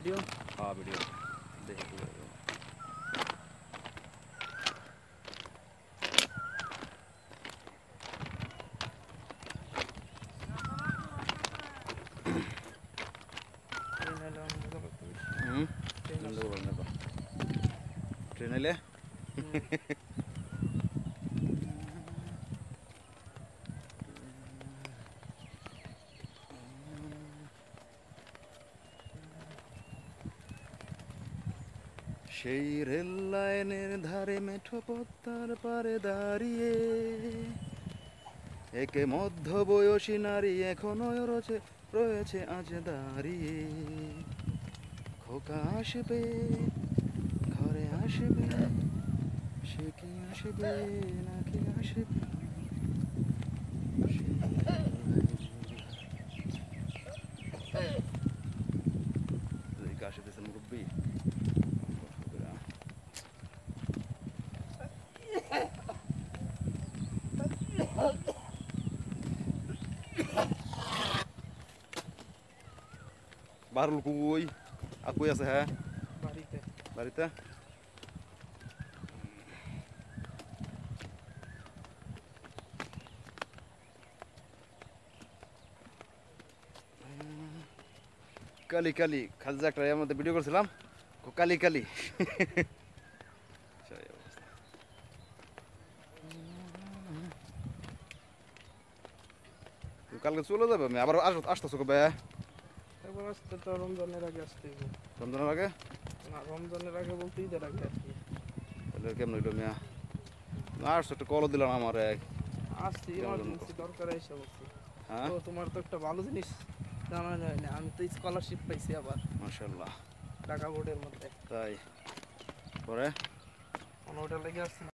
Video হ্যাঁ video দেখে তুলে দেবো। হুম ট্রেন এলে সেই রেল লাইনের ধারে মেঠো পদ্মার পারে দাঁড়িয়ে একে মধ্যবয়সী নারী এখনো রয়েছে আজ দাঁড়িয়ে। খোকা আসবে ঘরে আসবে, সে কি আসবে নাকি আসবে আসতেছে মুরব্বী। বারুল কই আর কই আছে? হ্যাঁ বাড়িতে বাড়িতে। কালি কালি খালি যে একটা এর মধ্যে ভিডিও করছিলাম কালি কালি। কালকে চলে যাবে, আমি আবার আসতেছো কবে? এবার আসতে তো রমজানের আগে আসতে হবে। রমজানের আগে? না রমজানের আগে বলতে ঈদের আগে আর কি। তাহলে কেমন হইলো মিয়া? না আসছো একটা কলও দিলাম আমার আসছি ইমার্জেন্সি দরকার এসে বলছি। হ্যাঁ তো তোমার তো একটা ভালো জিনিস জানা যায় না, আমি তো স্কলারশিপ পাইছি আবার মাশাআল্লাহ। ঢাকা বোর্ডের মধ্যে। তাই পরে ওটা লেগে আসছে।